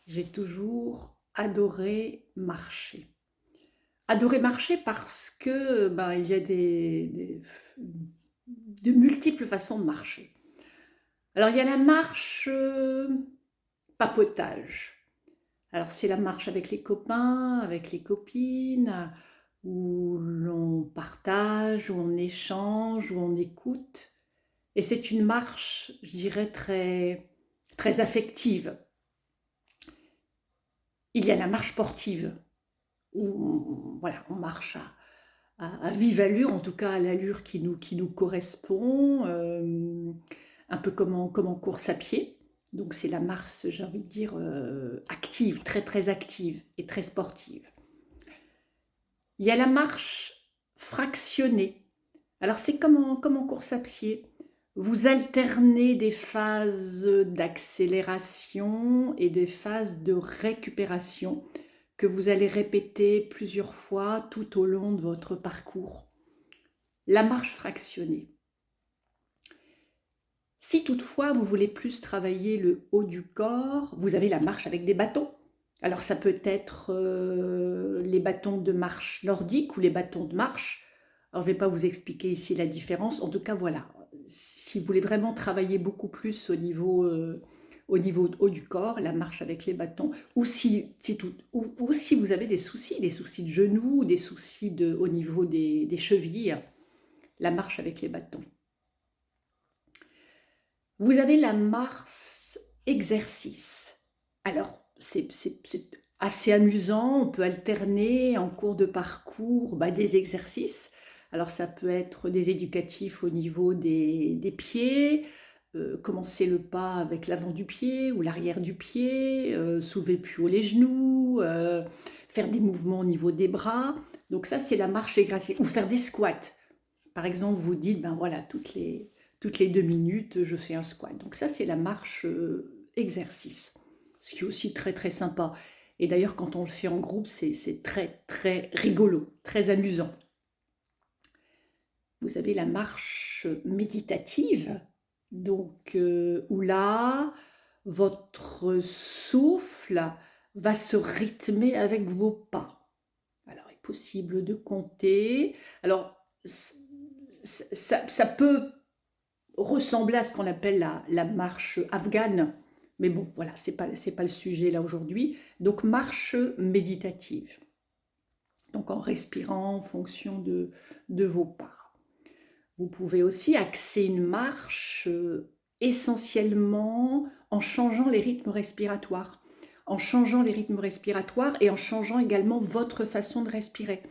J'ai toujours adoré marcher. Adoré marcher parce que, ben, il y a de multiples façons de marcher. Alors il y a la marche, papotage. Alors c'est la marche avec les copains, avec les copines, où l'on partage, où on échange, où on écoute et c'est une marche, je dirais très affective. Il y a la marche sportive. Où voilà, on marche à vive allure, en tout cas à l'allure qui nous correspond, un peu comme en course à pied. Donc c'est la marche, j'ai envie de dire, active, très active et très sportive. Il y a la marche fractionnée. Alors c'est comme en course à pied. Vous alternez des phases d'accélération et des phases de récupération que vous allez répéter plusieurs fois tout au long de votre parcours. La marche fractionnée. Si toutefois vous voulez plus travailler le haut du corps, vous avez la marche avec des bâtons. Alors ça peut être les bâtons de marche nordique ou les bâtons de marche. Alors je ne vais pas vous expliquer ici la différence. En tout cas, voilà. Si vous voulez vraiment travailler beaucoup plus au niveau haut du corps, la marche avec les bâtons, ou si vous avez des soucis de genoux, des soucis au niveau des chevilles, la marche avec les bâtons. Vous avez la marche exercice. Alors, c'est assez amusant, on peut alterner en cours de parcours des exercices. Alors ça peut être des éducatifs au niveau des pieds, commencer le pas avec l'avant du pied ou l'arrière du pied, soulever plus haut les genoux, faire des mouvements au niveau des bras. Donc ça, c'est la marche exercice. Ou faire des squats. Par exemple, vous dites, ben voilà, toutes les 2 minutes, je fais un squat. Donc ça, c'est la marche exercice, ce qui est aussi très sympa. Et d'ailleurs, quand on le fait en groupe, c'est très rigolo, très amusant. Vous avez la marche méditative, donc où là, votre souffle va se rythmer avec vos pas. Alors, il est possible de compter. Alors, ça peut ressembler à ce qu'on appelle la marche afghane, mais bon, voilà, c'est pas le sujet là aujourd'hui. Donc, marche méditative. Donc, en respirant en fonction de vos pas. Vous pouvez aussi axer une marche essentiellement en changeant les rythmes respiratoires. En changeant les rythmes respiratoires et en changeant également votre façon de respirer.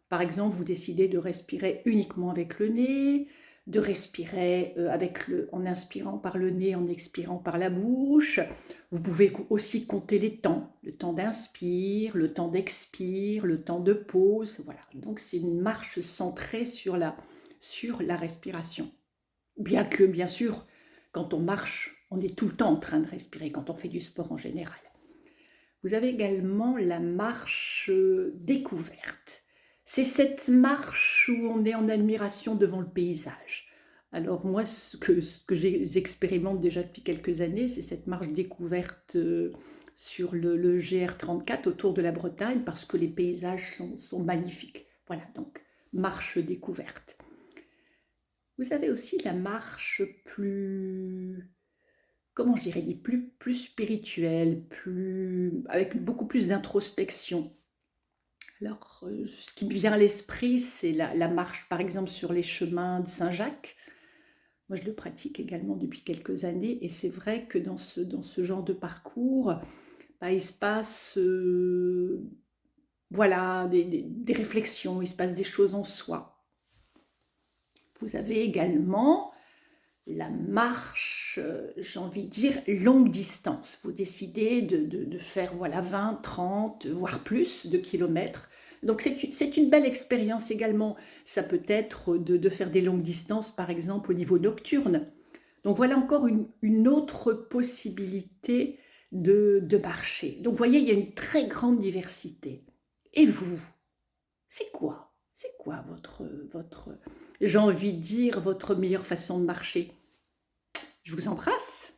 Par exemple, vous décidez de respirer uniquement avec le nez, de respirer en inspirant par le nez, en expirant par la bouche. Vous pouvez aussi compter les temps, le temps d'inspire, le temps d'expire, le temps de pause. Voilà, donc c'est une marche centrée sur la respiration. Bien que, bien sûr, quand on marche, on est tout le temps en train de respirer, quand on fait du sport en général. Vous avez également la marche découverte. C'est cette marche où on est en admiration devant le paysage. Alors moi, ce que j'expérimente déjà depuis quelques années, c'est cette marche découverte sur le GR34 autour de la Bretagne parce que les paysages sont magnifiques. Voilà, donc marche découverte. Vous avez aussi la marche plus, comment je dirais, plus spirituelle, avec beaucoup plus d'introspection. Alors, ce qui me vient à l'esprit, c'est la marche, par exemple, sur les chemins de Saint-Jacques. Moi, je le pratique également depuis quelques années et c'est vrai que dans ce genre de parcours, il se passe voilà, des réflexions, il se passe des choses en soi. Vous avez également la marche, j'ai envie de dire, longue distance. Vous décidez de faire voilà, 20, 30, voire plus de kilomètres. Donc c'est une belle expérience également. Ça peut être de faire des longues distances, par exemple, au niveau nocturne. Donc voilà encore une autre possibilité de marcher. Donc vous voyez, il y a une très grande diversité. Et vous, c'est quoi? C'est quoi j'ai envie de dire, votre meilleure façon de marcher? Je vous embrasse.